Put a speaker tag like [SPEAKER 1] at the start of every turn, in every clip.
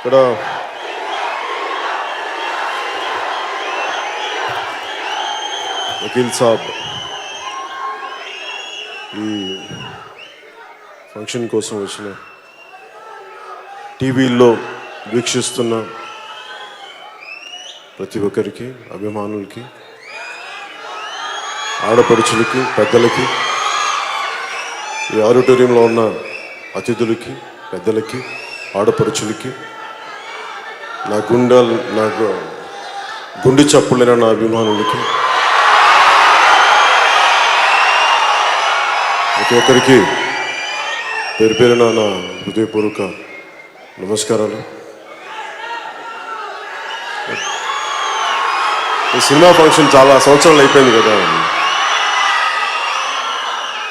[SPEAKER 1] ఇక్కడ వకీల్ సాబ్ ఈ ఫంక్షన్ కోసం వచ్చిన టీవీల్లో వీక్షిస్తున్న ప్రతి ఒక్కరికి, అభిమానులకి, ఆడపడుచులకి, పెద్దలకి, ఈ ఆడిటోరియంలో ఉన్న అతిథులకి, పెద్దలకి, ఆడపడుచులకి, నాకు గుండె చప్పులైన నా అభిమానులకి, ప్రతి ఒక్కరికి పేరు పేరున నా హృదయపూర్వక నమస్కారాలు. ఈ సినిమా ఫంక్షన్ చాలా సంవత్సరాలు అయిపోయింది కదా.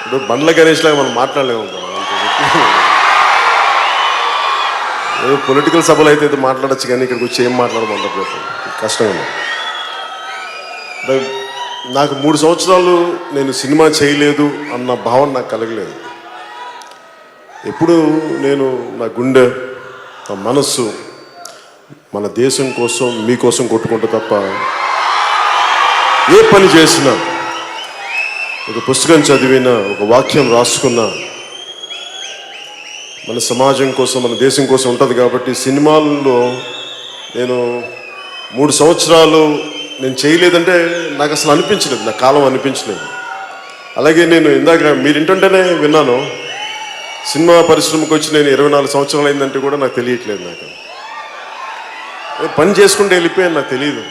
[SPEAKER 1] ఇప్పుడు బండ్ల గణేష్ లాగా మనం మాట్లాడలేము. ఏదో పొలిటికల్ సభలు అయితే మాట్లాడచ్చు, కానీ ఇక్కడికి వచ్చి ఏం మాట్లాడమంటారు కష్టంగా. నాకు 3 సంవత్సరాలు నేను సినిమా చేయలేదు అన్న భావన నాకు కలగలేదు. ఎప్పుడు నేను నా గుండె, నా మనస్సు మన దేశం కోసం, మీకోసం కొట్టుకుంటా తప్ప ఏ పని చేసినా, ఒక పుస్తకం చదివినా, ఒక వాక్యం రాసుకున్నా మన సమాజం కోసం, మన దేశం కోసం ఉంటుంది. కాబట్టి సినిమాల్లో నేను 3 సంవత్సరాలు నేను చేయలేదంటే నాకు అసలు అనిపించలేదు, నా కాలం అనిపించలేదు. అలాగే నేను ఇందాక మీరు ఇంటుంటేనే విన్నాను, సినిమా పరిశ్రమకు వచ్చి నేను 24 సంవత్సరాలు అయిందంటే కూడా నాకు తెలియట్లేదు. నాకు పని చేసుకుంటే వెళ్ళిపోయాను, నాకు తెలియదు.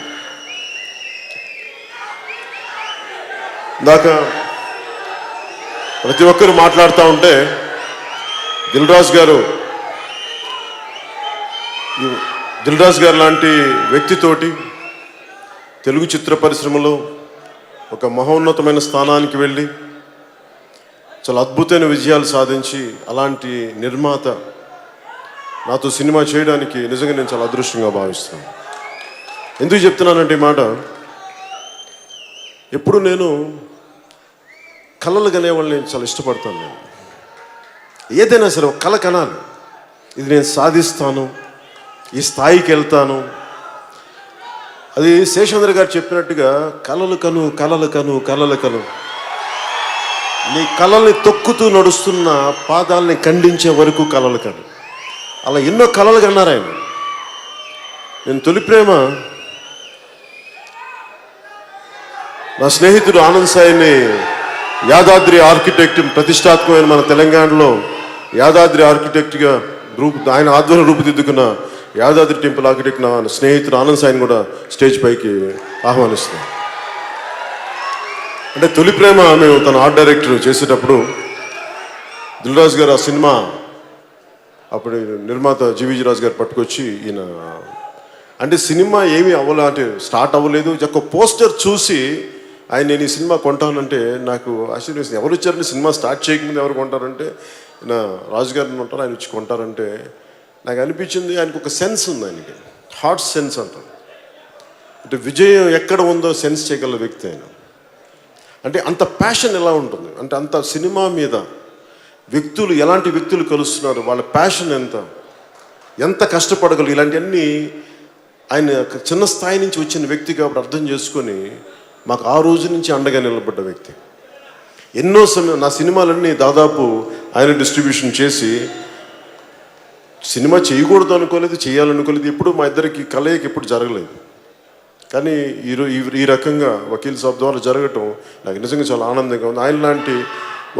[SPEAKER 1] ఇందాక ప్రతి ఒక్కరు మాట్లాడుతూ ఉంటే దిల్ రాజు గారు లాంటి వ్యక్తితోటి తెలుగు చిత్ర పరిశ్రమలో ఒక మహోన్నతమైన స్థానానికి వెళ్ళి చాలా అద్భుతమైన విజయాలు సాధించి, అలాంటి నిర్మాత నాతో సినిమా చేయడానికి నిజంగా నేను చాలా అదృష్టంగా భావిస్తున్నాను. ఎందుకు చెప్తున్నానంటే ఈ మాట, ఎప్పుడు నేను కళలు కనేవాళ్ళని నేను చాలా ఇష్టపడతాను. నేను ఏదైనా సరే ఒక కళ కనాలి, ఇది నేను సాధిస్తాను, ఈ స్థాయికి వెళ్తాను. అది శేషేంద్ర గారు చెప్పినట్టుగా కలలు కను, కలలు కను, కలలు కను. నీ కళల్ని తొక్కుతూ నడుస్తున్న పాదాలని ఖండించే వరకు కలలు కను. అలా ఎన్నో కళలు కన్నారు ఆయన. నేను తొలి ప్రేమ నా స్నేహితుడు ఆనంద్ సాయిని యాదాద్రి ఆర్కిటెక్ట్, ప్రతిష్టాత్మకమైన మన తెలంగాణలో యాదాద్రి ఆర్కిటెక్ట్గా ఆయన ఆధ్వర్యంలో రూపుదిద్దుకున్న యాదాద్రి టెంపుల్ ఆర్కిటెక్ట్ నా స్నేహితుడు ఆనంద్ సాయిని కూడా స్టేజ్ పైకి ఆహ్వానిస్తున్నాం. అంటే తొలి ప్రేమ మేము తన ఆర్ట్ డైరెక్టర్ చేసేటప్పుడు దిల్ రాజు గారు ఆ సినిమా అప్పుడు నిర్మాత జీవీజీ రాజు గారు పట్టుకొచ్చి, ఈయన అంటే సినిమా ఏమీ అంటే స్టార్ట్ అవ్వలేదు, ఒక పోస్టర్ చూసి ఆయన నేను ఈ సినిమా కొంటానంటే నాకు ఆశ్చర్యం. ఎవరు వచ్చారంటే సినిమా స్టార్ట్ చేయకముందు ఎవరు కొంటారంటే నా రాజుగారిని ఉంటారు, ఆయన వచ్చి కొంటారంటే నాకు అనిపించింది ఆయనకు ఒక సెన్స్ ఉంది, ఆయనకి హార్ట్ సెన్స్ అంటారు. అంటే విజయం ఎక్కడ ఉందో సెన్స్ చేయగల వ్యక్తి ఆయన. అంటే అంత ప్యాషన్ ఎలా ఉంటుంది అంటే, అంత సినిమా మీద వ్యక్తులు, ఎలాంటి వ్యక్తులు కలుస్తున్నారు, వాళ్ళ ప్యాషన్ ఎంత కష్టపడగలరు, ఇలాంటివన్నీ ఆయన చిన్న స్థాయి నుంచి వచ్చిన వ్యక్తి కాబట్టి అర్థం చేసుకొని మాకు ఆ రోజు నుంచి అండగా నిలబడ్డ వ్యక్తి. ఎన్నో నా సినిమాలన్నీ దాదాపు ఆయన డిస్ట్రిబ్యూషన్ చేసి, సినిమా చేయకూడదు అనుకోలేదు, చేయాలనుకోలేదు, ఎప్పుడు మా ఇద్దరికి కలయిక ఎప్పుడు జరగలేదు. కానీ ఈ రకంగా వకీల్ సాబ్ ద్వారా జరగటం నాకు నిజంగా చాలా ఆనందంగా ఉంది. ఆయన లాంటి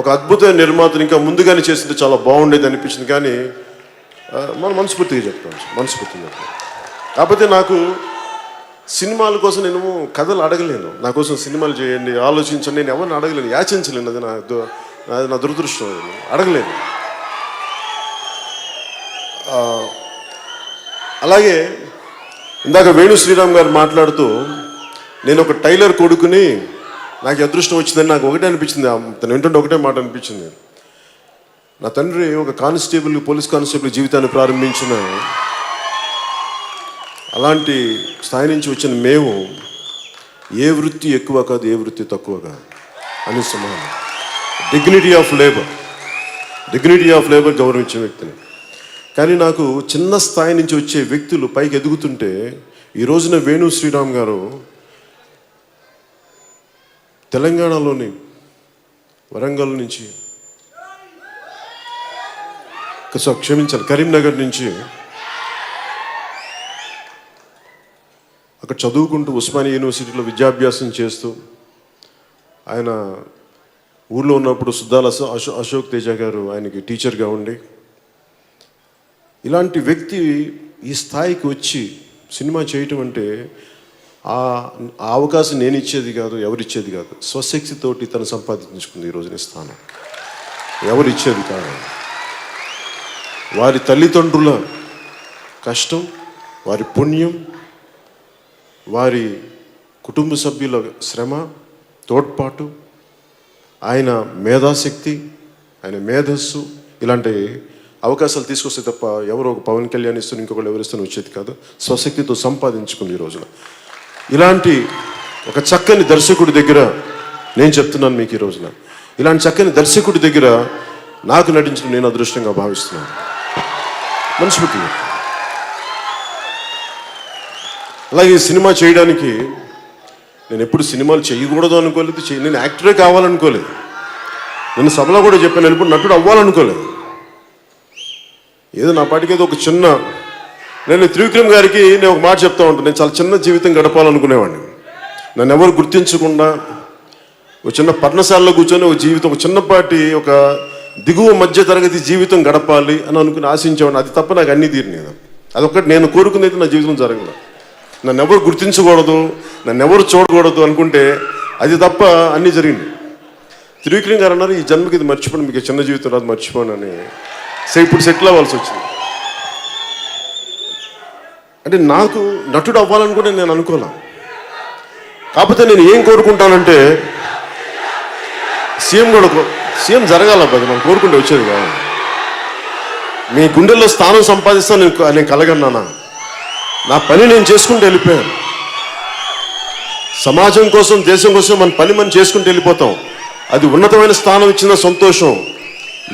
[SPEAKER 1] ఒక అద్భుతమైన నిర్మాతను ఇంకా ముందుగానే చేస్తుంటే చాలా బాగుండేది అనిపించింది. కానీ మనం మనస్ఫూర్తిగా చెప్తాను. కాకపోతే నాకు సినిమాల కోసం నేను కథలు అడగలేను, నా కోసం సినిమాలు చేయండి, ఆలోచించండి, నేను ఎవరిని అడగలేను, యాచించలేను. అది నా దురదృష్టం, అడగలేను. అలాగే ఇందాక వేణు శ్రీరామ్ గారు మాట్లాడుతూ, నేను ఒక టైలర్ కొడుకుని నాకు అదృష్టం వచ్చిందని నాకు ఒకటే అనిపించింది. తను ఏంటంటే ఒకటే మాట అనిపించింది, నా తండ్రి ఒక కానిస్టేబుల్, పోలీస్ కానిస్టేబుల్ జీవితాన్ని ప్రారంభించిన, అలాంటి స్థాయి నుంచి వచ్చిన మేము ఏ వృత్తి ఎక్కువ కాదు, ఏ వృత్తి తక్కువ కాదు అని సమానం. డిగ్నిటీ ఆఫ్ లేబర్ గౌరవించే వ్యక్తిని. కానీ నాకు చిన్న స్థాయి నుంచి వచ్చే వ్యక్తులు పైకి ఎదుగుతుంటే ఈ రోజున వేణు శ్రీరామ్ గారు తెలంగాణలోని వరంగల్ నుంచి, క్షమించాలి, కరీంనగర్ నుంచి అక్కడ చదువుకుంటూ ఉస్మానియా యూనివర్సిటీలో విద్యాభ్యాసం చేస్తూ, ఆయన ఊళ్ళో ఉన్నప్పుడు సుద్దాల అశోక్ తేజ గారు ఆయనకి టీచర్గా ఉండి, ఇలాంటి వ్యక్తి ఈ స్థాయికి వచ్చి సినిమా చేయటం అంటే ఆ అవకాశం నేను ఇచ్చేది కాదు, ఎవరిచ్చేది కాదు, స్వశక్తితోటి తను సంపాదించుకుంది ఈ రోజున స్థానం. ఎవరిచ్చేది కాదు. వారి తల్లిదండ్రుల కష్టం, వారి పుణ్యం, వారి కుటుంబ సభ్యుల శ్రమ, తోడ్పాటు, ఆయన మేధాశక్తి, ఆయన మేధస్సు, ఇలాంటి అవకాశాలు తీసుకొస్తే తప్ప ఎవరో ఒక పవన్ కళ్యాణ్ ఇస్తూ ఇంకొకళ్ళు ఎవరిస్తూనే వచ్చేది కాదు. స్వశక్తితో సంపాదించుకుంది ఈ రోజున. ఇలాంటి ఒక చక్కని దర్శకుడి దగ్గర నేను చెప్తున్నాను మీకు ఈ రోజున, ఇలాంటి చక్కని దర్శకుడి దగ్గర నాకు నటించడం నేను అదృష్టంగా భావిస్తున్నాను. మనస్ఫూర్తిగా. అలాగే సినిమా చేయడానికి నేను ఎప్పుడు సినిమాలు చేయకూడదు అనుకోలేదు, నేను యాక్టరే కావాలనుకోలేదు. నేను సభలో కూడా చెప్పాను, నేను ఇప్పుడు నటుడు అవ్వాలనుకోలేదు. ఏదో నా పాటికి ఏదో ఒక చిన్న, నేను త్రివిక్రమ్ గారికి నేను ఒక మాట చెప్తా ఉంటాను, నేను చాలా చిన్న జీవితం గడపాలనుకునేవాడిని. నన్ను ఎవరు గుర్తించకుండా ఒక చిన్న పర్ణశాలలో కూర్చొని ఒక జీవితం, ఒక చిన్నపాటి ఒక దిగువ మధ్య తరగతి జీవితం గడపాలి అని అనుకుని ఆశించేవాడిని. అది తప్ప నాకు అన్నీ తీరినాయి. అదొక్కటి నేను కోరుకునేది నా జీవితం జరగలేదు. నన్ను ఎవరు గుర్తించకూడదు, నన్ను ఎవరు చూడకూడదు అనుకుంటే అది తప్ప అన్నీ జరిగింది. త్రివిక్రమ్ గారు అన్నారు, ఈ జన్మకి ఇది మర్చిపోండి, మీకు చిన్న జీవితం రాదు, మర్చిపోను అని. ఇప్పుడు సెటిల్ అవ్వాల్సి వచ్చింది. అంటే నాకు నటుడు అవ్వాలని కూడా నేను అనుకోలే. కాకపోతే నేను ఏం కోరుకుంటానంటే సీఎం జరగాలబ్బా, మనం కోరుకుంటే వచ్చేది కాదు. మీ గుండెల్లో స్థానం సంపాదిస్తాను నేను కలగన్నానా? నా పని నేను చేసుకుంటూ వెళ్ళిపోయాను. సమాజం కోసం, దేశం కోసం మన పని మనం చేసుకుంటూ వెళ్ళిపోతాం. అది ఉన్నతమైన స్థానం ఇచ్చిన సంతోషం.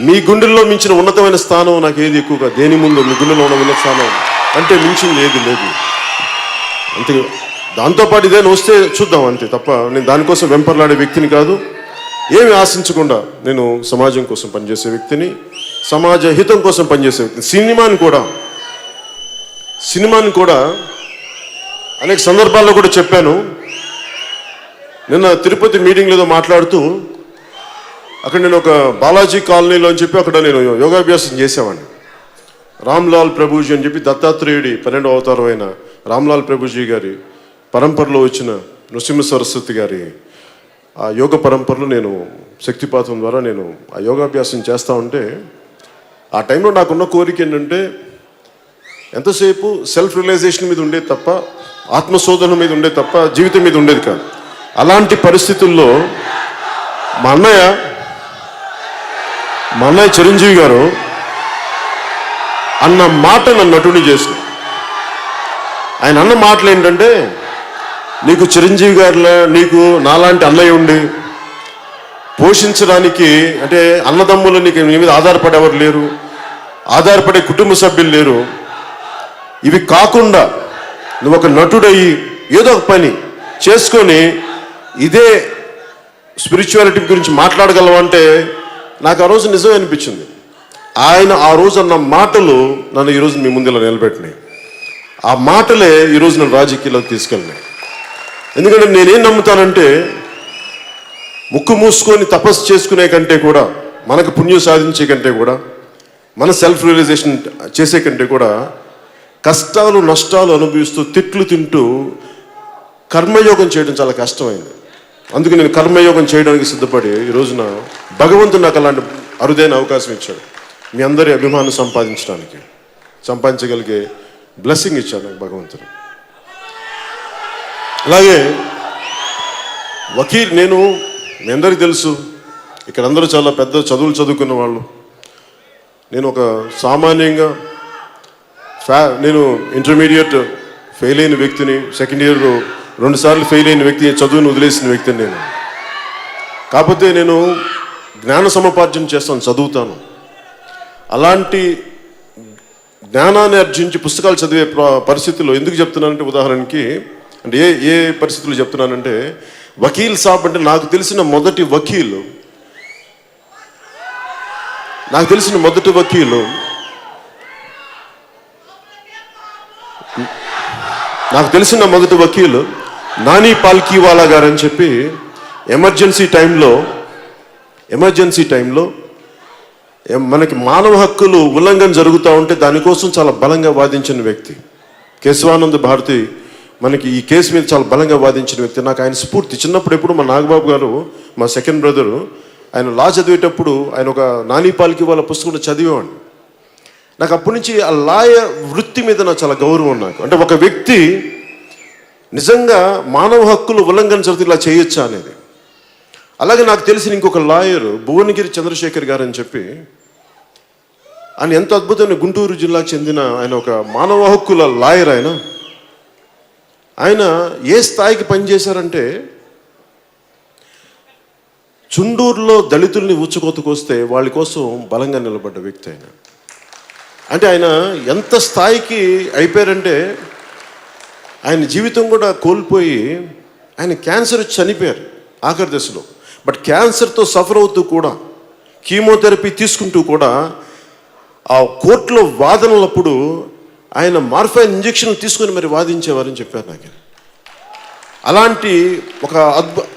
[SPEAKER 1] మీ గుండెల్లో మించిన ఉన్నతమైన స్థానం నాకు ఏది ఎక్కువగా, దేని ముందు మీ గుండెల్లో ఉన్న ఉన్నత స్థానం అంటే మించింది ఏది లేదు. అంతే. దాంతోపాటు ఇదేనా వస్తే చూద్దాం, అంతే తప్ప నేను దానికోసం వెంపర్లాడే వ్యక్తిని కాదు. ఏమి ఆశించకుండా నేను సమాజం కోసం పనిచేసే వ్యక్తిని, సమాజ హితం కోసం పనిచేసే వ్యక్తిని. సినిమాని కూడా అనేక సందర్భాల్లో కూడా చెప్పాను. నిన్న తిరుపతి మీటింగ్లో ఏదో మాట్లాడుతూ, అక్కడ నేను ఒక బాలాజీ కాలనీలో అని చెప్పి అక్కడ నేను యోగాభ్యాసం చేసేవాడిని. రామ్లాల్ ప్రభుజీ అని చెప్పి దత్తాత్రేయుడి 12వ అవతారం అయిన రామ్లాల్ ప్రభుజీ గారి పరంపరలో వచ్చిన నృసింహ సరస్వతి గారి ఆ యోగ పరంపరలో నేను శక్తిపాతం ద్వారా నేను ఆ యోగాభ్యాసం చేస్తూ ఉంటే, ఆ టైంలో నాకున్న కోరిక ఏంటంటే ఎంతసేపు సెల్ఫ్ రియలైజేషన్ మీద ఉండేది తప్ప, ఆత్మశోధన మీద ఉండేది తప్ప జీవితం మీద ఉండేది కాదు. అలాంటి పరిస్థితుల్లో మా అన్నయ్య చిరంజీవి గారు అన్న మాట నన్ను నటుని చేసిన. ఆయన అన్న మాటలు ఏంటంటే, నీకు చిరంజీవి గారిలో నీకు నాలాంటి అన్నయ్య ఉండి పోషించడానికి, అంటే అన్నదమ్ములు నీకు నీ మీద ఆధారపడేవారు లేరు, ఆధారపడే కుటుంబ సభ్యులు లేరు. ఇవి కాకుండా నువ్వు ఒక నటుడయ్యి ఏదో ఒక పని చేసుకొని ఇదే స్పిరిచువాలిటీ గురించి మాట్లాడగలవంటే నాకు ఆ రోజు నిజమే అనిపించింది. ఆయన ఆ రోజు అన్న మాటలు నన్ను ఈరోజు మీ ముందులో నిలబెట్టినాయి. ఆ మాటలే ఈరోజు నన్ను రాజకీయాల్లోకి తీసుకెళ్ళినాయి. ఎందుకంటే నేనేం నమ్ముతానంటే, ముక్కు మూసుకొని తపస్సు చేసుకునే కంటే కూడా, మనకు పుణ్యం సాధించే కంటే కూడా, మన సెల్ఫ్ రియలైజేషన్ చేసే కంటే కూడా, కష్టాలు నష్టాలు అనుభవిస్తూ తిట్లు తింటూ కర్మయోగం చేయడం చాలా కష్టమైంది. అందుకే నేను కర్మయోగం చేయడానికి సిద్ధపడి ఈ రోజున భగవంతుడు నాకు అలాంటి అరుదైన అవకాశం ఇచ్చాడు. మీ అందరి అభిమానం సంపాదించగలిగే బ్లెస్సింగ్ ఇచ్చాడు నాకు భగవంతుడు. అలాగే వకీల్, మీ అందరికీ తెలుసు, ఇక్కడ అందరూ చాలా పెద్ద చదువులు చదువుకున్న వాళ్ళు. నేను ఒక సామాన్యంగా నేను ఇంటర్మీడియట్ ఫెయిల్ అయిన వ్యక్తిని, సెకండ్ ఇయర్ 2 సార్లు ఫెయిల్ అయిన వ్యక్తి, చదువును వదిలేసిన వ్యక్తిని నేను. కాకపోతే నేను జ్ఞాన సముపార్జన చేస్తాను, చదువుతాను. అలాంటి జ్ఞానాన్ని ఆర్జించి పుస్తకాలు చదివే పరిస్థితుల్లో ఎందుకు చెప్తున్నానంటే, ఉదాహరణకి అంటే ఏ పరిస్థితుల్లో చెప్తున్నానంటే, వకీల్ సాబ్ అంటే నాకు తెలిసిన మొదటి వకీలు నాని పాల్కీవాలా గారు అని చెప్పి ఎమర్జెన్సీ టైంలో మనకి మానవ హక్కులు ఉల్లంఘన జరుగుతూ ఉంటే దానికోసం చాలా బలంగా వాదించిన వ్యక్తి. కేశవానంద భారతి మనకి ఈ కేసు మీద చాలా బలంగా వాదించిన వ్యక్తి. నాకు ఆయన స్ఫూర్తి. చిన్నప్పుడు ఎప్పుడు మా నాగబాబు గారు, మా సెకండ్ బ్రదరు, ఆయన లా చదివేటప్పుడు ఆయన ఒక నాని పాల్కీవాలా పుస్తకం చదివేవాడిని. నాకు అప్పటి నుంచి ఆ లాయర్ వృత్తి మీద నాకు చాలా గౌరవం. నాకు అంటే ఒక వ్యక్తి నిజంగా మానవ హక్కులు ఉల్లంఘన జరిగితే ఇలా చేయొచ్చా అనేది. అలాగే నాకు తెలిసిన ఇంకొక లాయర్ భువనగిరి చంద్రశేఖర్ గారు అని చెప్పి, ఆయన ఎంత అద్భుతమైన గుంటూరు జిల్లాకు చెందిన ఆయన ఒక మానవ హక్కుల లాయర్. ఆయన ఏ స్థాయికి పనిచేశారంటే, చుండూరులో దళితుల్ని ఊచకోతకొస్తే వాళ్ళ కోసం బలంగా నిలబడ్డ వ్యక్తి ఆయన. అంటే ఆయన ఎంత స్థాయికి అయిపోయారంటే, ఆయన జీవితం కూడా కోల్పోయి ఆయన క్యాన్సర్ వచ్చి చనిపోయారు ఆఖరి దశలో. బట్ క్యాన్సర్తో సఫర్ అవుతూ కూడా, కీమోథెరపీ తీసుకుంటూ కూడా, ఆ కోర్టులో వాదనలప్పుడు ఆయన మార్ఫైన్ ఇంజెక్షన్ తీసుకొని మరి వాదించేవారని చెప్పారు నాకు. అలాంటి ఒక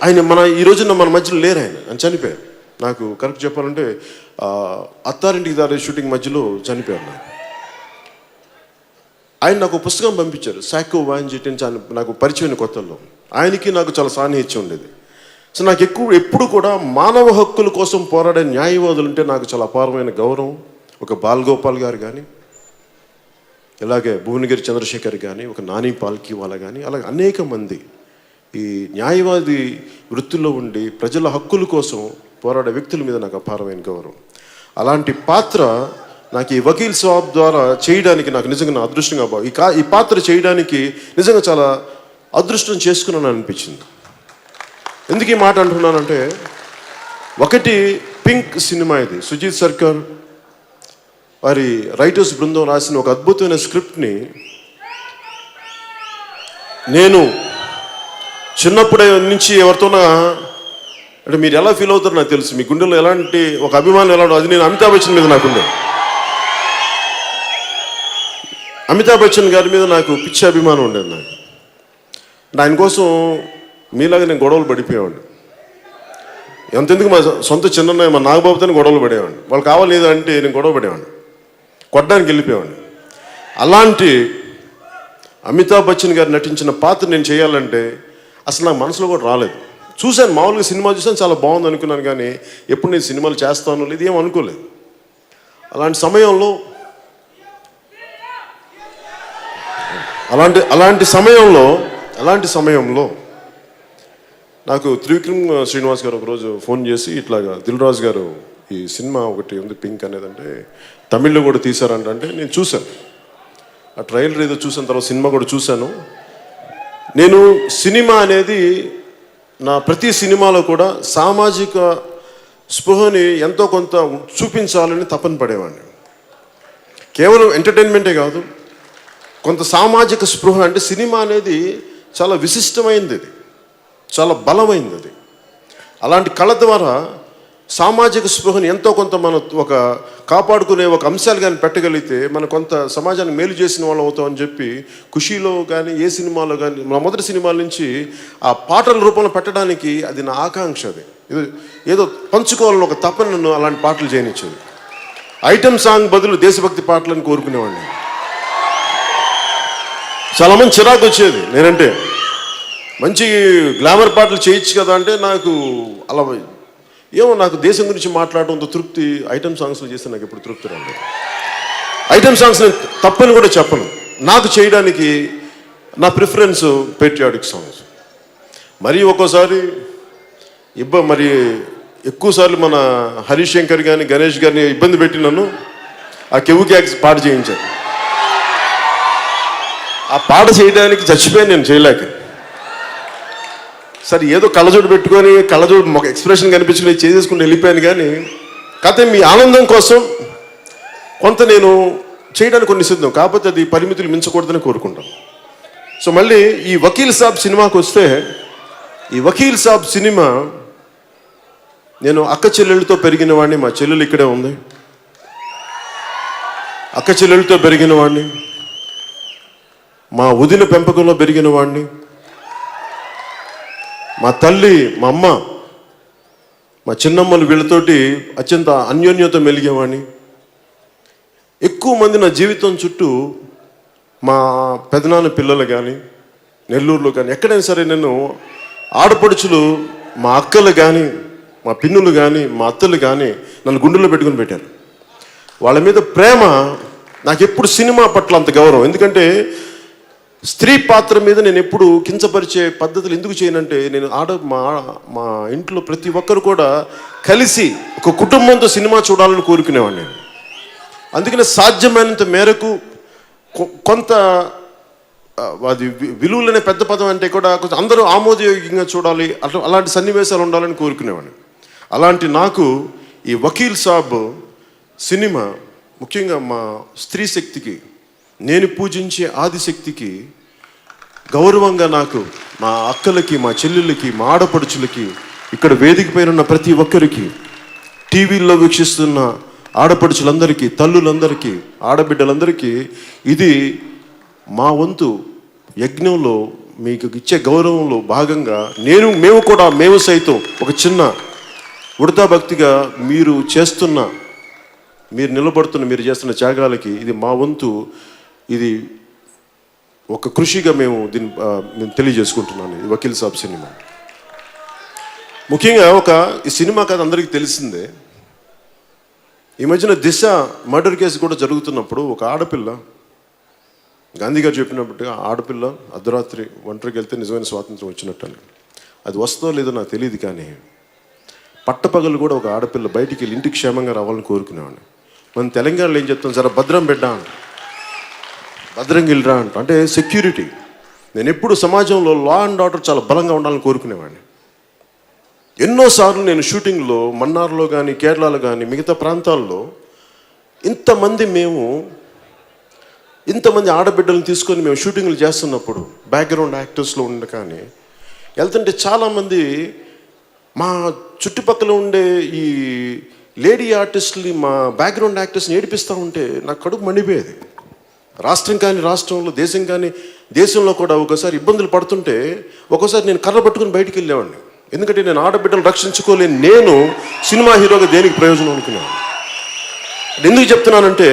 [SPEAKER 1] ఆయన ఈ రోజున మన మధ్యలో లేరు. ఆయన చనిపోయారు. నాకు కరెక్ట్ చెప్పాలంటే అత్తారింటికి దారి షూటింగ్ మధ్యలో చనిపోయారు. ఆయన నాకు పుస్తకం పంపించారు, సాకో వాంజిట్ అని. నాకు పరిచయం కొత్తల్లో ఆయనకి నాకు చాలా సాన్నిహిత్యం ఉండేది. సో నాకు ఎప్పుడు కూడా మానవ హక్కుల కోసం పోరాడే న్యాయవాదులు అంటే నాకు చాలా అపారమైన గౌరవం. ఒక బాలగోపాల్ గారు కానీ, ఇలాగే భువనగిరి చంద్రశేఖర్ కానీ, ఒక నాని పాల్కీవాలా కానీ, అలాగే అనేక మంది ఈ న్యాయవాది వృత్తిలో ఉండి ప్రజల హక్కుల కోసం పోరాడే వ్యక్తుల మీద నాకు అపారమైన గౌరవం. అలాంటి పాత్ర నాకు ఈ వకీల్ సాబ్ ద్వారా చేయడానికి నాకు నిజంగా నా అదృష్టంగా ఈ పాత్ర చేయడానికి నిజంగా చాలా అదృష్టం చేసుకున్నాను అనిపించింది. ఎందుకు ఈ మాట అంటున్నానంటే, ఒకటి పింక్ సినిమా, ఇది సుజీత్ సర్కార్ వారి రైటర్స్ బృందం రాసిన ఒక అద్భుతమైన స్క్రిప్ట్ని నేను చిన్నప్పుడే నుంచి ఎవరితోనా, అంటే మీరు ఎలా ఫీల్ అవుతారో నాకు తెలుసు, మీ గుండెలో ఎలాంటి ఒక అభిమానం ఎలా, అది నేను అమితాబ్ బచ్చన్ మీద నాకుండే. అమితాబ్ బచ్చన్ గారి మీద నాకు పిచ్చి అభిమానం ఉండేది. నాకు ఆయన కోసం మీలాగా నేను గొడవలు పడిపోయేవాడిని. ఎంతెందుకు మా సొంత చిన్న మా నాగబాబుతో గొడవలు పడేవాడిని. వాళ్ళు కావాలి అంటే నేను గొడవ పడేవాడిని, కొట్టడానికి వెళ్ళిపోయేవాడిని. అలాంటి అమితాబ్ బచ్చన్ గారు నటించిన పాత్ర నేను చేయాలంటే అసలు నాకు మనసులో కూడా రాలేదు. చూశాను, మామూలుగా సినిమా చూసాను, చాలా బాగుంది అనుకున్నాను, కానీ ఎప్పుడు నేను సినిమాలు చేస్తాను లేదు ఏం అనుకోలేదు. అలాంటి సమయంలో నాకు త్రివిక్రమ్ శ్రీనివాస్ గారు ఒకరోజు ఫోన్ చేసి, ఇట్లాగా దిల్ రాజు గారు ఈ సినిమా ఒకటి ఉంది పింక్ అనేది, అంటే తమిళ్లో కూడా తీశారంటే నేను చూశాను. ఆ ట్రైలర్ ఏదో చూసిన తర్వాత సినిమా కూడా చూశాను. నేను సినిమా అనేది నా ప్రతి సినిమాలో కూడా సామాజిక స్పృహని ఎంతో కొంత చూపించాలని తపన పడేవాడిని. కేవలం ఎంటర్టైన్మెంటే కాదు, కొంత సామాజిక స్పృహ. అంటే సినిమా అనేది చాలా విశిష్టమైనది, చాలా బలమైనది. అది అలాంటి కళ ద్వారా సామాజిక స్పృహని ఎంతో కొంత మనం ఒక కాపాడుకునే ఒక అంశాలు కానీ పెట్టగలిగితే మన కొంత సమాజానికి మేలు చేసిన వాళ్ళు అవుతామని చెప్పి ఖుషీలో కానీ ఏ సినిమాలో కానీ మా మొదటి సినిమాల నుంచి ఆ పాటల రూపంలో పెట్టడానికి అది నా ఆకాంక్ష. అది ఏదో పంచుకోవాలని ఒక తపన నన్ను అలాంటి పాటలు చేయనిచ్చేది. ఐటమ్ సాంగ్ బదులు దేశభక్తి పాటలను కోరుకునేవాడిని. చాలామంది చిరాకు వచ్చేది నేనంటే, మంచి గ్లామర్ పాటలు చేయొచ్చు కదా అంటే, నాకు అలా ఏమో నాకు దేశం గురించి మాట్లాడడంతో తృప్తి ఐటమ్ సాంగ్స్లో చేస్తే నాకు ఎప్పుడు తృప్తి రాలేదు. ఐటమ్ సాంగ్స్ నేను తప్పని కూడా చెప్పను. నాకు చేయడానికి నా ప్రిఫరెన్స్ పేట్రియాటిక్ సాంగ్స్. మరి ఒక్కోసారి మరి ఎక్కువసార్లు మన హరీష్ శంకర్ కానీ గణేష్ గారిని ఇబ్బంది పెట్టి నన్ను ఆ కెవ్వు క్యాక్స్ పాట చేయించారు. ఆ పాట చేయడానికి చచ్చిపోయాను నేను, చేయలేక. సరే ఏదో కళ్ళజోడు పెట్టుకొని కళ్ళజోడు ఒక ఎక్స్ప్రెషన్ కనిపించుకుని చేసేసుకుని వెళ్ళిపోయాను. కానీ కథ మీ ఆనందం కోసం కొంత నేను చేయడానికి కొన్ని సిద్ధం, కాకపోతే అది పరిమితులు మించకూడదని కోరుకుంటాం. సో మళ్ళీ ఈ వకీల్ సాబ్ సినిమాకి వస్తే, ఈ వకీల్ సాబ్ సినిమా నేను అక్క చెల్లెళ్ళతో పెరిగిన వాడిని, మా చెల్లెలు ఇక్కడే ఉంది, అక్క చెల్లెళ్ళతో పెరిగిన వాడిని, మా వదిన పెంపకంలో పెరిగిన వాడిని, మా తల్లి, మా అమ్మ, మా చిన్నమ్మలు వీళ్ళతోటి అత్యంత అన్యోన్యత మెలిగేవాడిని. ఎక్కువ మంది నా జీవితం చుట్టూ మా పెదనాన్న పిల్లలు కానీ, నెల్లూరులో కానీ, ఎక్కడైనా సరే నేను ఆడపడుచులు, మా అక్కలు కానీ, మా పిన్నులు కానీ, మా అత్తలు కానీ నన్ను గుండెల్లో పెట్టుకుని పెట్టారు. వాళ్ళ మీద ప్రేమ, నాకు ఎప్పుడు సినిమా పట్ల అంత గౌరవం. ఎందుకంటే స్త్రీ పాత్ర మీద నేను ఎప్పుడు కించపరిచే పద్ధతులు ఎందుకు చేయనంటే, నేను మా ఇంట్లో ప్రతి ఒక్కరు కూడా కలిసి ఒక కుటుంబంతో సినిమా చూడాలని కోరుకునేవాడిని నేను. అందుకనే సాధ్యమైనంత మేరకు కొంత అది విలువలనే పెద్ద పదం అంటే కూడా కొంచెం అందరూ ఆమోదయోగ్యంగా చూడాలి, అలాంటి సన్నివేశాలు ఉండాలని కోరుకునేవాడిని. అలాంటి నాకు ఈ వకీల్ సాబ్ సినిమా ముఖ్యంగా మా స్త్రీ శక్తికి, నేను పూజించే ఆదిశక్తికి గౌరవంగా, నాకు మా అక్కలకి, మా చెల్లెళ్ళకి, మా ఆడపడుచులకి, ఇక్కడ వేదిక పైన ఉన్న ప్రతి ఒక్కరికి, టీవీల్లో వీక్షిస్తున్న ఆడపడుచులందరికీ, తల్లులందరికీ, ఆడబిడ్డలందరికీ ఇది మా వంతు యజ్ఞంలో మీకు ఇచ్చే గౌరవంలో భాగంగా మేము సైతం ఒక చిన్న ఉడతా భక్తిగా మీరు నిలబడుతున్న, మీరు చేస్తున్న త్యాగాలకి ఇది మా వంతు, ఇది ఒక కృషిగా మేము తెలియజేసుకుంటున్నాను. ఈ వకీల్ సాబ్ సినిమా ముఖ్యంగా ఈ సినిమా కథ అందరికీ తెలిసిందే. ఈ మధ్యన దిశ మర్డర్ కేసు కూడా జరుగుతున్నప్పుడు ఒక ఆడపిల్ల, గాంధీ గారు చెప్పినట్టుగా ఆడపిల్ల అర్ధరాత్రి ఒంటరికి వెళ్తే నిజమైన స్వాతంత్రం వచ్చినట్టు అని. అది వస్తుందో లేదో నాకు తెలియదు, కానీ పట్టపగలు కూడా ఒక ఆడపిల్ల బయటికి వెళ్ళి ఇంటికి క్షేమంగా రావాలని కోరుకునేవాడిని. మనం తెలంగాణలో ఏం చెప్తాం, జర భద్రం బిడ్డ అంట, భద్రంగా వెళ్ళరా అంట, అంటే సెక్యూరిటీ. నేను ఎప్పుడు సమాజంలో లా అండ్ ఆర్డర్ చాలా బలంగా ఉండాలని కోరుకునేవాడిని. ఎన్నోసార్లు నేను షూటింగ్లో మన్నార్లో కానీ, కేరళలో కానీ, మిగతా ప్రాంతాల్లో ఇంతమంది ఆడబిడ్డలను తీసుకొని మేము షూటింగ్లు చేస్తున్నప్పుడు బ్యాక్గ్రౌండ్ యాక్టర్స్లో ఉండే కానీ వెళ్తుంటే చాలామంది మా చుట్టుపక్కల ఉండే ఈ లేడీ ఆర్టిస్టులు, మా బ్యాక్గ్రౌండ్ యాక్టర్స్ని ఏడిపిస్తూ ఉంటే నాకు కడుపు మండిపోయేది. రాష్ట్రం కానీ రాష్ట్రంలో, దేశం కానీ దేశంలో కూడా ఒకసారి ఇబ్బందులు పడుతుంటే ఒకసారి నేను కర్ర పట్టుకుని బయటికి వెళ్ళేవాడిని. ఎందుకంటే నేను ఆడబిడ్డలు రక్షించుకోలేని నేను సినిమా హీరోగా దేనికి ప్రయోజనం అనుకున్నాను. ఎందుకు చెప్తున్నానంటే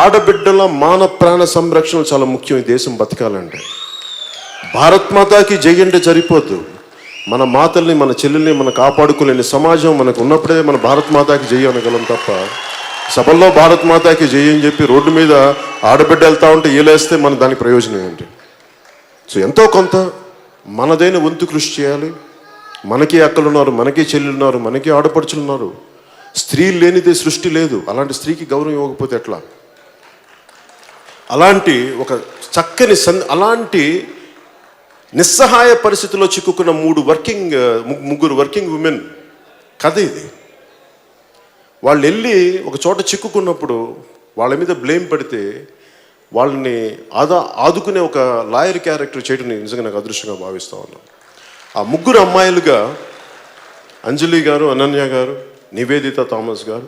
[SPEAKER 1] ఆడబిడ్డల మాన ప్రాణ సంరక్షణ చాలా ముఖ్యం ఈ దేశం బతకాలంటే. భారత్ మాతాకి జై అంటే సరిపోద్దు. మన మాతల్ని, మన చెల్లెల్ని మనం కాపాడుకోలేని సమాజం మనకు ఉన్నప్పుడే మన భారత్ మాతాకి జై అనగలం తప్ప, సభల్లో భారత్ మాతాకి జై అని చెప్పి రోడ్డు మీద ఆడబిడ్డ వెళ్తూ ఉంటే ఏలేస్తే మన దానికి ప్రయోజనం ఏంటి? సో ఎంతో కొంత మనదైన వంతు కృషి చేయాలి. మనకి అక్కలున్నారు, మనకి చెల్లెలున్నారు, మనకి ఆడపడుచులున్నారు. స్త్రీ లేనిదే సృష్టి లేదు. అలాంటి స్త్రీకి గౌరవం ఇవ్వకపోతే ఎట్లా? అలాంటి ఒక చక్కని అలాంటి నిస్సహాయ పరిస్థితిలో చిక్కుకున్న ముగ్గురు వర్కింగ్ ఉమెన్ కథ ఇది. వాళ్ళు వెళ్ళి ఒక చోట చిక్కుకున్నప్పుడు వాళ్ళ మీద బ్లేమ్ పడితే వాళ్ళని ఆదుకునే ఒక లాయర్ క్యారెక్టర్ చేయడం నిజంగా నాకు అదృష్టంగా భావిస్తూ ఉన్నాను. ఆ ముగ్గురు అమ్మాయిలుగా అంజలి గారు, అనన్య గారు, నివేదిత థామస్ గారు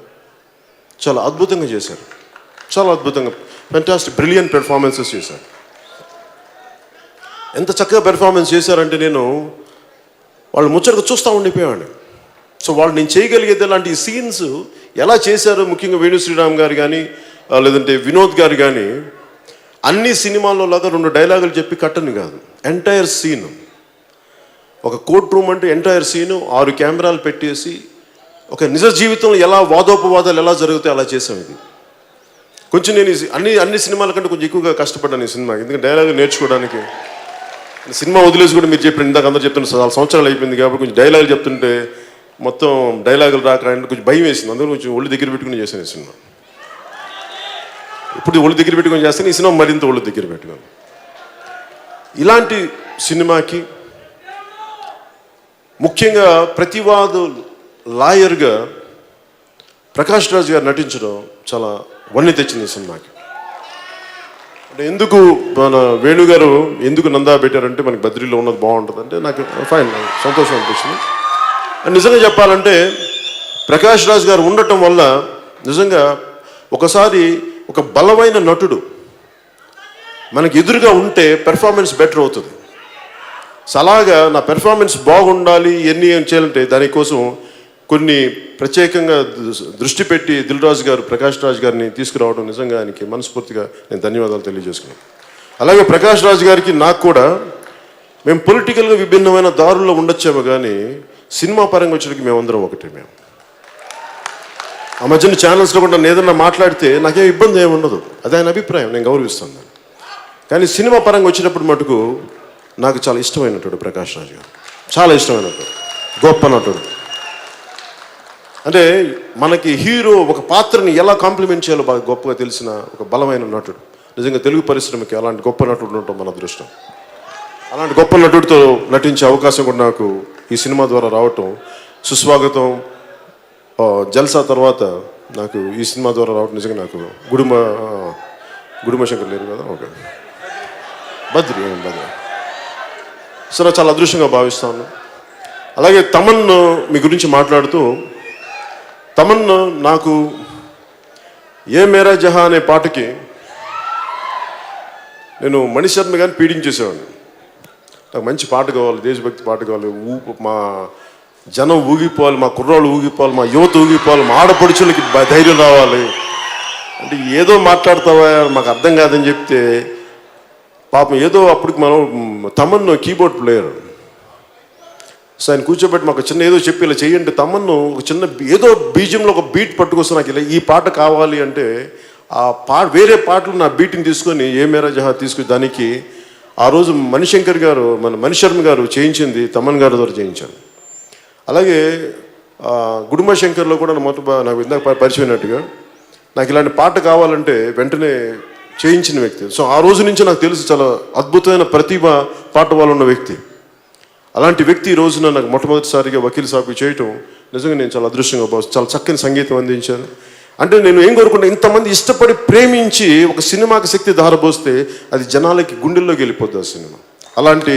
[SPEAKER 1] చాలా అద్భుతంగా చేశారు. చాలా అద్భుతంగా, ఫెంటాస్టిక్, బ్రిలియంట్ పెర్ఫార్మెన్సెస్ చేశారు. ఎంత చక్కగా పెర్ఫార్మెన్స్ చేశారంటే వాళ్ళు ముచ్చటగా చూస్తూ ఉండిపోయాడు. సో వాళ్ళు నేను చేయగలిగేది అలాంటి సీన్స్ ఎలా చేశారు, ముఖ్యంగా వేణు శ్రీరామ్ గారు కానీ, లేదంటే వినోద్ గారు కానీ, అన్ని సినిమాల్లో లాగా 2 డైలాగులు చెప్పి కట్టని కాదు, ఎంటైర్ సీన్. ఒక కోర్ట్ రూమ్ అంటే ఎంటైర్ సీను 6 కెమెరాలు పెట్టేసి ఒక నిజ జీవితంలో ఎలా వాదోపవాదాలు ఎలా జరుగుతాయి అలా చేసాం. ఇది కొంచెం నేను అన్ని సినిమాల కంటే కొంచెం ఎక్కువగా కష్టపడ్డాను ఈ సినిమా. ఎందుకంటే డైలాగులు నేర్చుకోవడానికి. సినిమా వదిలేసి కూడా మీరు చెప్పిన ఇందాక అందరూ చెప్తున్నారు, చాలా సంవత్సరాలు అయిపోయింది కాబట్టి కొంచెం డైలాగులు చెప్తుంటే మొత్తం డైలాగులు రాక కొంచెం భయం వేసింది. అందులో కొంచెం ఒళ్ళు దగ్గర పెట్టుకుని చేశాను ఈ సినిమా. ఇప్పుడు ఒళ్ళు దగ్గర పెట్టుకుని చేస్తాను, ఈ సినిమా మరింత ఒళ్ళు దగ్గర పెట్టుకుని. ఇలాంటి సినిమాకి ముఖ్యంగా ప్రతివాదు లాయర్గా ప్రకాష్ రాజ్ గారు నటించడం చాలా వన్నె తెచ్చింది ఈ సినిమాకి. అంటే ఎందుకు మన వేణు గారు ఎందుకు నందా పెట్టారంటే మనకి బద్రీలో ఉన్నది బాగుంటుంది అంటే నాకు ఫైన్, సంతోషం అనిపించింది. అండ్ నిజంగా చెప్పాలంటే ప్రకాష్ రాజ్ గారు ఉండటం వల్ల నిజంగా ఒకసారి ఒక బలమైన నటుడు మనకి ఎదురుగా ఉంటే పెర్ఫార్మెన్స్ బెటర్ అవుతుంది. సో అలాగా నా పెర్ఫార్మెన్స్ బాగుండాలి ఎన్ని చేయాలంటే దానికోసం కొన్ని ప్రత్యేకంగా దృష్టి పెట్టి దిల్ రాజు గారు ప్రకాష్ రాజ్ గారిని తీసుకురావడం నిజంగా ఆయనకి మనస్ఫూర్తిగా నేను ధన్యవాదాలు తెలియజేసుకున్నాను. అలాగే ప్రకాష్ రాజ్ గారికి నాకు కూడా మేము పొలిటికల్గా విభిన్నమైన దారుల్లో ఉండొచ్చాము, కానీ సినిమా పరంగా వచ్చేటికి మేమందరం ఒకటే. మేము ఆ మధ్యన ఛానల్స్లో కూడా నన్ను ఏదన్నా మాట్లాడితే నాకేం ఇబ్బంది ఏమి ఉండదు, అది ఆయన అభిప్రాయం, నేను గౌరవిస్తాను దాన్ని. కానీ సినిమా పరంగా వచ్చినప్పుడు మటుకు నాకు చాలా ఇష్టమైనటువంటి ప్రకాష్ రాజ్ గారు, చాలా ఇష్టమైనటువంటి గొప్ప నటుడు. అంటే మనకి హీరో ఒక పాత్రని ఎలా కాంప్లిమెంట్ చేయాలో బాగా గొప్పగా తెలిసిన ఒక బలమైన నటుడు. నిజంగా తెలుగు పరిశ్రమకి అలాంటి గొప్ప నటుడు ఉండటం మన అదృష్టం. అలాంటి గొప్ప నటుడితో నటించే అవకాశం కూడా నాకు ఈ సినిమా ద్వారా రావటం సుస్వాగతం. జల్సా తర్వాత నాకు ఈ సినిమా ద్వారా రావటం నిజంగా నాకు గుడుమ శంకర్ లేరు కదా, ఓకే, బద్రి సరే, చాలా అదృష్టంగా భావిస్తాను. అలాగే తమన్ మీ గురించి మాట్లాడుతూ, తమన్ నాకు ఏ మేరా జహా అనే పాటకి నేను మణిశర్మ గారిని పీడించేసేవాడిని. నాకు మంచి పాట కావాలి, దేశభక్తి పాట కావాలి, మా జనం ఊగిపోవాలి, మా కుర్రాళ్ళు ఊగిపోవాలి, మా యువత ఊగిపోవాలి, మా ఆడపడుచులకి ధైర్యం రావాలి అంటే ఏదో మాట్లాడతావా మాకు అర్థం కాదని చెప్తే పాపం ఏదో అప్పటికి మనం తమన్ కీబోర్డ్ ప్లేయర్. సో ఆయన కూర్చోబెట్టి మాకు చిన్న ఏదో చెప్పి ఇలా చేయండి, తమన్ను ఒక చిన్న ఏదో బీజంలో ఒక బీట్ పట్టుకొస్తే నాకు ఇలా ఈ పాట కావాలి అంటే ఆ వేరే పాటలు నా బీట్ని తీసుకొని ఏ మేరా జహా తీసుకుని దానికి ఆ రోజు మణిశర్మ గారు చేయించింది తమన్ గారి ద్వారా చేయించాను. అలాగే గుడుమ శంకర్లో కూడా నాకు ఇందాక పరిచయమైనట్టుగా నాకు ఇలాంటి పాట కావాలంటే వెంటనే చేయించిన వ్యక్తి. సో ఆ రోజు నుంచి నాకు తెలుసు చాలా అద్భుతమైన ప్రతిభ పాట వాళ్ళు ఉన్న వ్యక్తి. అలాంటి వ్యక్తి ఈ రోజున నాకు మొట్టమొదటిసారిగా వకీల్ సాబ్ చేయటం నిజంగా నేను చాలా అదృష్టంగా భావిస్తాను. చాలా చక్కని సంగీతం అందించాను. అంటే నేను ఏం కోరుకుంటా, ఇంతమంది ఇష్టపడి ప్రేమించి ఒక సినిమాకి శక్తి ధారపోస్తే అది జనాలకి గుండెల్లోకి వెళ్ళిపోద్ది ఆ సినిమా. అలాంటి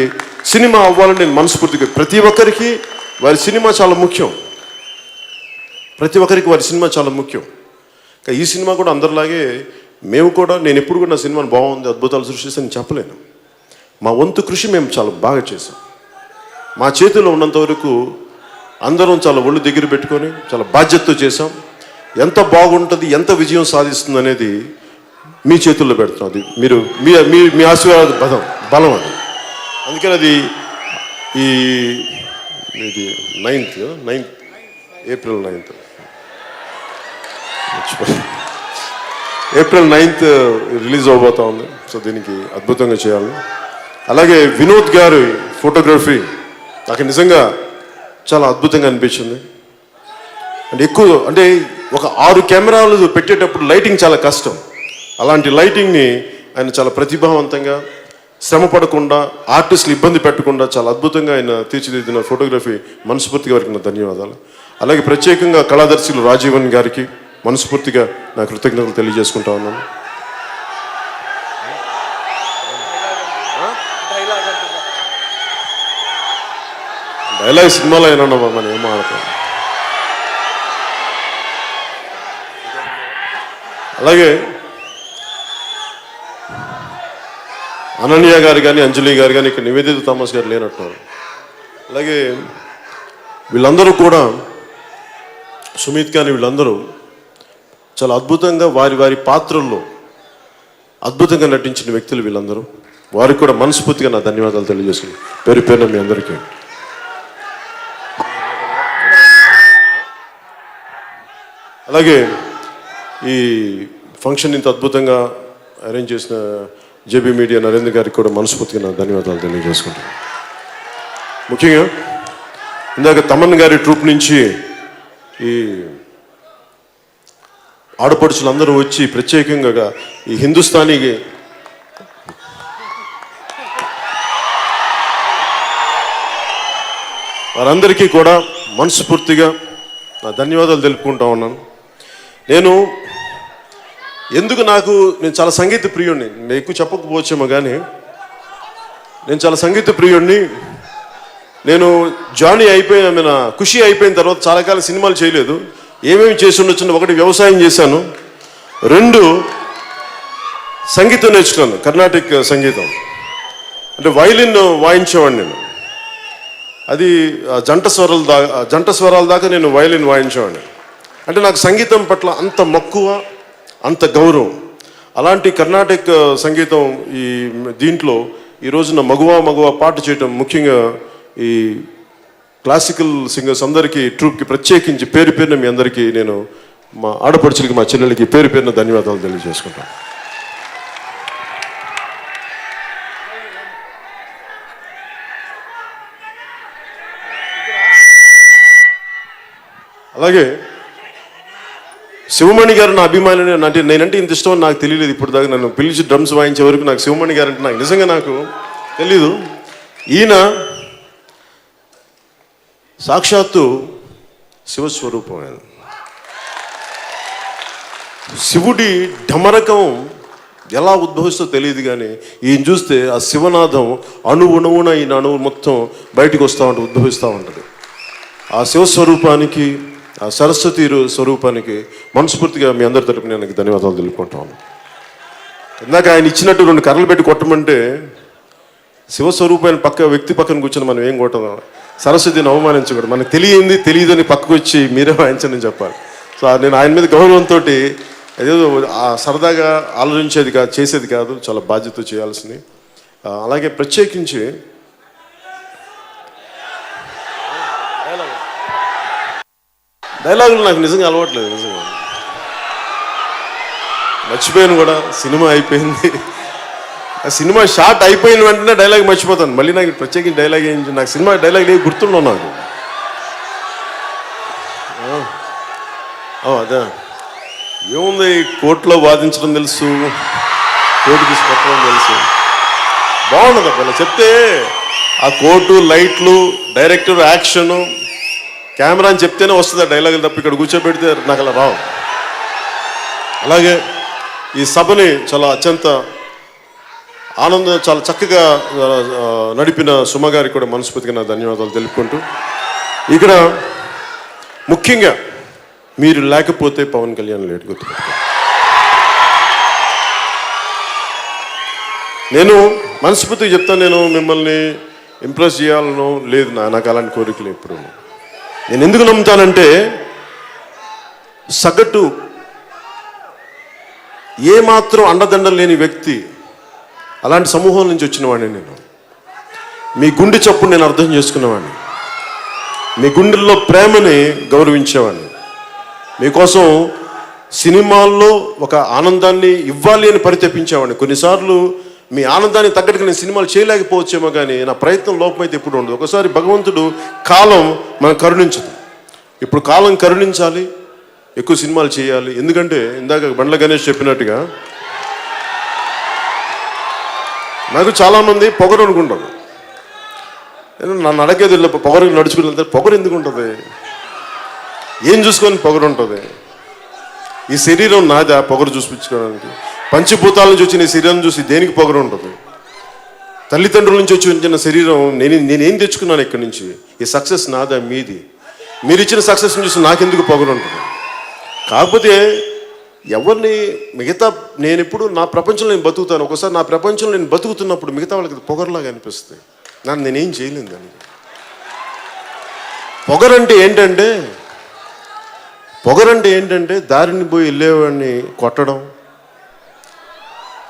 [SPEAKER 1] సినిమా అవ్వాలని నేను మనస్ఫూర్తిగా, ప్రతి ఒక్కరికి వారి సినిమా చాలా ముఖ్యం, ప్రతి ఒక్కరికి వారి సినిమా చాలా ముఖ్యం. ఈ సినిమా కూడా అందరిలాగే మేము కూడా, నేను ఎప్పుడు కూడా నా సినిమాని బాగుంది అద్భుతాలు సృష్టిస్తానని చెప్పలేను. మా వంతు కృషి మేము చాలా బాగా చేసాం. మా చేతిలో ఉన్నంత వరకు అందరం చాలా ఒళ్ళు దగ్గర పెట్టుకొని చాలా బాధ్యతతో చేసాం. ఎంత బాగుంటుంది, ఎంత విజయం సాధిస్తుంది అనేది మీ చేతుల్లో పెడుతున్నాం. అది మీరు మీ ఆశీర్వాద బలం అది. అందుకని అది ఇది 9th ఏప్రిల్ 9th రిలీజ్ అవబోతా ఉంది. సో దీనికి అద్భుతంగా చేయాలి. అలాగే వినోద్ గారి ఫోటోగ్రఫీ నాకు నిజంగా చాలా అద్భుతంగా అనిపించింది. అంటే ఒక 6 కెమెరాలు పెట్టేటప్పుడు లైటింగ్ చాలా కష్టం. అలాంటి లైటింగ్ని ఆయన చాలా ప్రతిభావంతంగా, శ్రమ పడకుండా, ఆర్టిస్టులు ఇబ్బంది పెట్టకుండా చాలా అద్భుతంగా ఆయన తీర్చిదిద్దిన ఫోటోగ్రఫీ మనస్ఫూర్తిగా వారికి నా ధన్యవాదాలు. అలాగే ప్రత్యేకంగా కళాదర్శులు రాజీవన్ గారికి మనస్ఫూర్తిగా నా కృతజ్ఞతలు తెలియజేసుకుంటా ఉన్నాను. డైలాగ్ సినిమాలో అయినా మనం ఏమో ఆడతాం. అలాగే అనన్య గారు కానీ, అంజలి గారు కానీ, ఇక్కడ నివేదిత థామస్ గారు లేనట్టున్నారు. అలాగే వీళ్ళందరూ కూడా, సుమిత్ కానీ, వీళ్ళందరూ చాలా అద్భుతంగా వారి పాత్రల్లో అద్భుతంగా నటించిన వ్యక్తులు వీళ్ళందరూ. వారికి కూడా మనస్ఫూర్తిగా నా ధన్యవాదాలు తెలియజేస్తున్నాను పేరు పేరున మీ అందరికీ. అలాగే ఈ ఫంక్షన్ ఇంత అద్భుతంగా అరేంజ్ చేసిన జేబీ మీడియా నరేంద్ర గారికి కూడా మనస్ఫూర్తిగా నా ధన్యవాదాలు తెలియజేసుకుంటాను. ముఖ్యంగా ఇందాక తమన్ గారి ట్రూప్ నుంచి ఈ ఆడపడుచులందరూ వచ్చి ప్రత్యేకంగా ఈ హిందుస్థానీకి వారందరికీ కూడా మనస్ఫూర్తిగా నా ధన్యవాదాలు తెలుపుకుంటా ఉన్నాను. నేను ఎందుకు నేను చాలా సంగీత ప్రియుడిని, నేను ఎక్కువ చెప్పకపోవచ్చేమో కానీ నేను చాలా సంగీత ప్రియుడిని. నేను జానీ అయిపోయిన ఖుషి అయిపోయిన తర్వాత చాలా కాలం సినిమాలు చేయలేదు. ఏమేమి చేసి ఉండొచ్చు, ఒకటి వ్యవసాయం చేశాను, 2 సంగీతం నేర్చుకున్నాను, కర్ణాటిక్ సంగీతం. అంటే వైలిన్ వాయించేవాడిని నేను. అది జంట స్వరాల దాకా నేను వైలిన్ వాయించేవాడిని. అంటే నాకు సంగీతం పట్ల అంత మక్కువ, అంత గౌరవం. అలాంటి కర్ణాటక సంగీతం దీంట్లో ఈ రోజున మగువ పాట చేయటం, ముఖ్యంగా ఈ క్లాసికల్ సింగర్స్ అందరికీ, ట్రూప్కి ప్రత్యేకించి పేరు పేరున మీ అందరికీ నేను, మా ఆడపడుచులకి, మా చెల్లెలకి పేరు పేరున ధన్యవాదాలు తెలియజేసుకుంటాను. అలాగే శివమణి గారు నా అభిమాని. అంటే నేనంటే ఇంత ఇష్టం నాకు తెలియలేదు ఇప్పుడు దాకా. నన్ను పిలిచి డ్రమ్స్ వాయించే వరకు నాకు శివమణి గారు అంటే నాకు నిజంగా నాకు తెలీదు. ఈయన సాక్షాత్తు శివస్వరూపం. ఆయన శివుడి ఢమరకం ఎలా ఉద్భవిస్తో తెలియదు కానీ ఈయన చూస్తే ఆ శివనాథం అణువున ఈయన అణువు మొత్తం బయటకు వస్తూ ఉంటుంది, ఉద్భవిస్తూ ఉంటుంది. ఆ శివస్వరూపానికి, ఆ సరస్వతి స్వరూపానికి మనస్ఫూర్తిగా మీ అందరి తరపున నేను ధన్యవాదాలు తెలుపుకుంటాను. ఇందాక ఆయన ఇచ్చినట్టు 2 కర్రలు పెట్టి కొట్టమంటే శివస్వరూపాన్ని వ్యక్తి పక్కన కూర్చొని మనం ఏం కొట్టం, సరస్వతిని అవమానించకూడదు. మనకు తెలియదని పక్కకు వచ్చి మీరే వాయించని చెప్పాలి. సో నేను ఆయన మీద గౌరవంతో ఏదో సరదాగా ఆలోచించేది కాదు, చేసేది కాదు, చాలా బాధ్యత చేయాల్సింది. అలాగే ప్రత్యేకించి డైలాగులు నాకు నిజంగా అలవాట్లేదు. నిజంగా మర్చిపోయాను కూడా. సినిమా అయిపోయింది, ఆ సినిమా షార్ట్ అయిపోయిన వెంటనే డైలాగ్ మర్చిపోతాను. మళ్ళీ నాకు ప్రత్యేకించి డైలాగ్ ఏంటి, నాకు సినిమా డైలాగ్ ఏమి గుర్తుండవు నాకు. అదే ఏముంది, కోర్టులో వాదించడం తెలుసు, కోర్టు తీసుకొట్టడం తెలుసు, బాగుండదు అలా చెప్తే. ఆ కోర్టు, లైట్లు, డైరెక్టర్, యాక్షను, కెమెరా అని చెప్తేనే వస్తుంది ఆ డైలాగులు తప్ప ఇక్కడ కూర్చోబెడితే నాకు అలా రావు. అలాగే ఈ సభని చాలా అత్యంత చాలా చక్కగా నడిపిన సుమ గారికి కూడా మనస్ఫూర్తిగా నా ధన్యవాదాలు తెలుపుకుంటూ, ఇక్కడ ముఖ్యంగా మీరు లేకపోతే పవన్ కళ్యాణ్ లేట్ గుర్తుపెట్టుకో. నేను మనస్ఫూర్తిగా చెప్తాను, నేను మిమ్మల్ని ఇంప్రెస్ చేయాలనో లేదు, నాకు అలాంటి కోరికలు ఎప్పుడు. నేను ఎందుకు నమ్ముతానంటే సగటు ఏమాత్రం అండదండలు లేని వ్యక్తి, అలాంటి సమూహం నుంచి వచ్చినవాడిని నేను. మీ గుండె చప్పుడు నేను అర్థం చేసుకున్నవాడిని, మీ గుండెల్లో ప్రేమని గౌరవించేవాడిని, మీకోసం సినిమాల్లో ఒక ఆనందాన్ని ఇవ్వాలి అని పరితపించేవాడిని. కొన్నిసార్లు మీ ఆనందాన్ని తగ్గట్టుగా నేను సినిమాలు చేయలేకపోవచ్చేమో కానీ నా ప్రయత్నం లోపమైతే ఎప్పుడు ఉండదు. ఒకసారి భగవంతుడు కాలం మనం కరుణించదు. ఇప్పుడు కాలం కరుణించాలి, ఎక్కువ సినిమాలు చేయాలి. ఎందుకంటే ఇందాక బండ్ల గణేష్ చెప్పినట్టుగా నాకు చాలామంది పొగరు అనుకుంటారు. నన్ను అడగేది పొగరు నడుచుకుని వెళ్తే పొగరు ఎందుకు ఉంటుంది, ఏం చూసుకొని పొగరు ఉంటుంది? ఈ శరీరం నాదా పొగరు చూపించుకోవడానికి? పంచభూతాల నుంచి వచ్చిన ఈ శరీరం చూసి దేనికి పొగరు ఉంటుంది? తల్లిదండ్రుల నుంచి వచ్చిన శరీరం నేనేం తెచ్చుకున్నాను ఇక్కడి నుంచి? ఈ సక్సెస్ నాదా మీది? మీరు ఇచ్చిన సక్సెస్ని చూసి నాకెందుకు పొగరు ఉంటుంది? కాకపోతే ఎవరిని నేను ఎప్పుడు నా ప్రపంచంలో నేను బతుకుతాను. ఒకసారి నా ప్రపంచంలో నేను బతుకుతున్నప్పుడు మిగతా వాళ్ళకి పొగరులాగా అనిపిస్తుంది. నేనేం చేయలేను దానికి. పొగరంటే ఏంటంటే దారిని పోయి వెళ్ళేవాడిని కొట్టడం,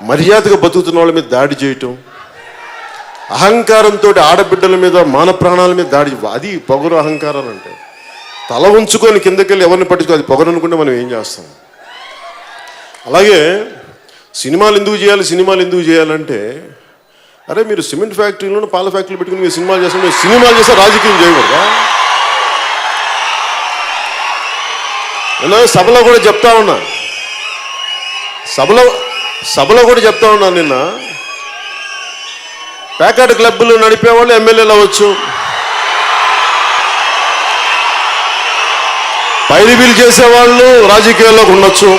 [SPEAKER 1] మర్యాదగా బతుకుతున్న వాళ్ళ మీద దాడి చేయటం, అహంకారంతో ఆడబిడ్డల మీద, మాన ప్రాణాల మీద దాడి. అది పొగరు, అహంకారాలు అంటే. తల ఉంచుకొని కిందకెళ్ళి ఎవరిని పట్టించుకో, అది పొగరు అనుకుంటే మనం ఏం చేస్తాం? అలాగే సినిమాలు ఎందుకు చేయాలంటే, అరే మీరు సిమెంట్ ఫ్యాక్టరీలోనూ పాల ఫ్యాక్టరీలు పెట్టుకుని మీరు సినిమాలు చేస్తే, మీరు సినిమాలు చేస్తే రాజకీయం చేయకూడదా? నేను సభలో కూడా చెప్తా ఉన్నా నిన్న, ప్యాకెట్ క్లబ్బులు నడిపేవాళ్ళు ఎమ్మెల్యేలు అవ్వచ్చు, పైరివీలు చేసేవాళ్ళు రాజకీయాల్లోకి ఉండొచ్చు,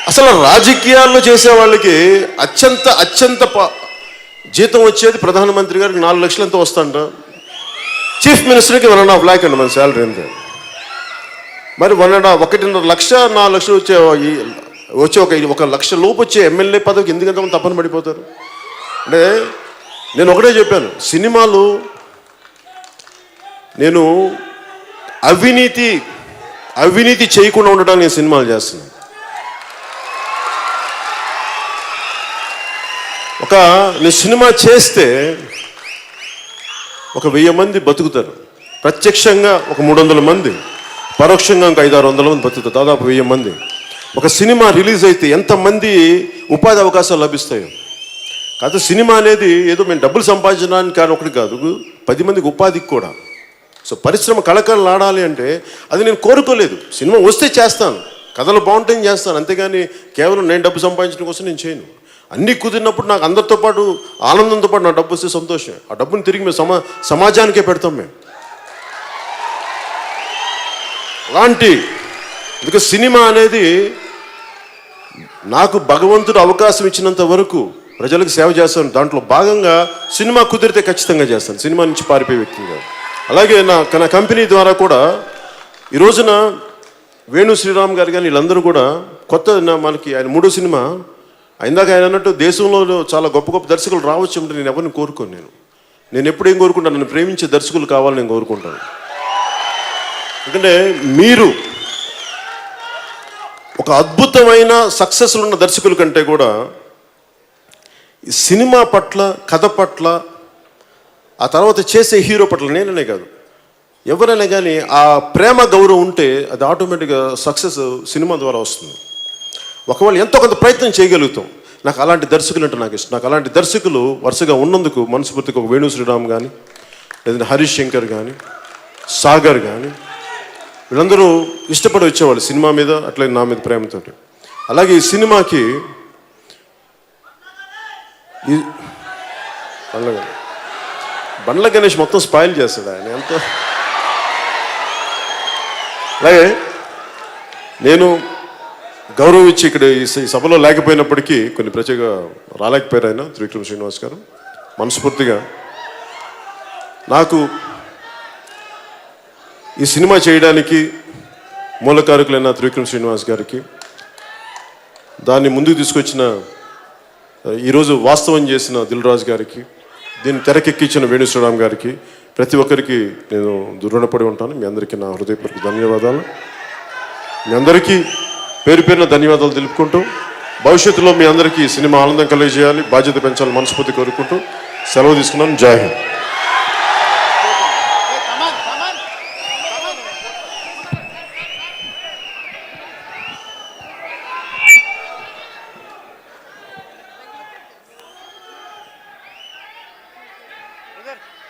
[SPEAKER 1] అసలు రాజకీయాల్లో చేసే వాళ్ళకి అత్యంత జీతం వచ్చేది ప్రధానమంత్రి గారికి 4 లక్షలు ఎంత వస్తుంట, చీఫ్ మినిస్టర్కి 1.5 lakh అండి మన శాలరీ ఎంత. మరి 1.5 లక్ష 4 లక్షలు వచ్చే ఒక లక్ష లోపు వచ్చే ఎమ్మెల్యే పదవికి ఎందుకంత మంది తప్పని పడిపోతారు అంటే, నేను ఒకటే చెప్పాను, సినిమాలు నేను అవినీతి చేయకుండా ఉండడానికి నేను సినిమాలు చేస్తున్నాను. నేను సినిమా చేస్తే 1000 మంది బతుకుతారు, ప్రత్యక్షంగా 300 మంది, పరోక్షంగా 500-600 మంది బతుకుతారు, దాదాపు 1000 మంది. ఒక సినిమా రిలీజ్ అయితే ఎంతమంది ఉపాధి అవకాశాలు లభిస్తాయో. కాదు సినిమా అనేది ఏదో మేము డబ్బులు సంపాదించడానికి కానీ ఒకటి కాదు, 10 మందికి ఉపాధికి కూడా. సో పరిశ్రమ కళకళలాడాలి అంటే అది నేను కోరుకోలేదు, సినిమా వస్తే చేస్తాను, కథలు బాగుంటే చేస్తాను, అంతేగాని కేవలం నేను డబ్బు సంపాదించడం కోసం నేను చేయను. అన్నీ కుదిరినప్పుడు నాకు అందరితో పాటు ఆనందంతో పాటు నా డబ్బు వస్తే సంతోషం, ఆ డబ్బుని తిరిగి మేము సమాజానికే పెడతాం మేము. అలాంటి అందుకే సినిమా అనేది నాకు భగవంతుడు అవకాశం ఇచ్చినంత వరకు ప్రజలకు సేవ చేస్తాను, దాంట్లో భాగంగా సినిమా కుదిరితే ఖచ్చితంగా చేస్తాను, సినిమా నుంచి పారిపోయే వ్యక్తిని కాదు. అలాగే నా కంపెనీ ద్వారా కూడా ఈ రోజున వేణు శ్రీరామ్ గారు కానీ వీళ్ళందరూ కూడా కొత్త మనకి ఆయన 3వ సినిమా, ఇందాక ఆయన అన్నట్టు దేశంలో చాలా గొప్ప గొప్ప దర్శకులు రావచ్చు అంటే నేను ఎవరిని కోరుకోను. నేను ఎప్పుడు ఏం కోరుకుంటాను, నన్ను ప్రేమించే దర్శకులు కావాలని నేను కోరుకుంటాను. ఎందుకంటే మీరు ఒక అద్భుతమైన సక్సెస్లు ఉన్న దర్శకుల కంటే కూడా ఈ సినిమా పట్ల, కథ పట్ల, ఆ తర్వాత చేసే హీరో పట్ల, నేననే కాదు ఎవరైనా కానీ ఆ ప్రేమ గౌరవం ఉంటే అది ఆటోమేటిక్గా సక్సెస్ సినిమా ద్వారా వస్తుంది. ఒకవేళ ఎంతో కొంత ప్రయత్నం చేయగలుగుతాం. నాకు అలాంటి దర్శకులు అంటే నాకు ఇష్టం. నాకు అలాంటి దర్శకులు వరుసగా ఉన్నందుకు మనస్ఫూర్తిగా ఒక వేణు శ్రీరామ్ కానీ, లేదంటే హరీష్ శంకర్ కానీ, సాగర్ కానీ, వీళ్ళందరూ ఇష్టపడి వచ్చేవాళ్ళు సినిమా మీద, అట్లే నా మీద ప్రేమతో. అలాగే ఈ సినిమాకి బండ్ల గణేష్ మొత్తం స్పాయిల్ చేస్తాడు ఆయన ఎంతో. అలాగే నేను గౌరవం ఇచ్చి ఇక్కడ ఈ సభలో లేకపోయినప్పటికీ కొన్ని ప్రత్యేక రాలేకపోయారు ఆయన త్రివిక్రమ్ శ్రీనివాస్ గారు. మనస్ఫూర్తిగా నాకు ఈ సినిమా చేయడానికి మూలకారకులైన త్రివిక్రమ్ శ్రీనివాస్ గారికి, దాన్ని ముందుకు తీసుకొచ్చిన ఈరోజు వాస్తవం చేసిన దిల్ రాజు గారికి, దీన్ని తెరకెక్కించిన వేణు శ్రీరామ్ గారికి, ప్రతి ఒక్కరికి నేను రుణపడి ఉంటాను. మీ అందరికీ నా హృదయపూర్వక ధన్యవాదాలు. మీ అందరికీ పేరు పేరున ధన్యవాదాలు తెలుపుకుంటూ, భవిష్యత్తులో మీ అందరికీ సినిమా ఆనందం కలిగజేయాలి, బాధ్యత పెంచాలని మనస్ఫూర్తి కోరుకుంటూ సెలవు తీసుకున్నాను. జై హింద్.
[SPEAKER 2] Brother.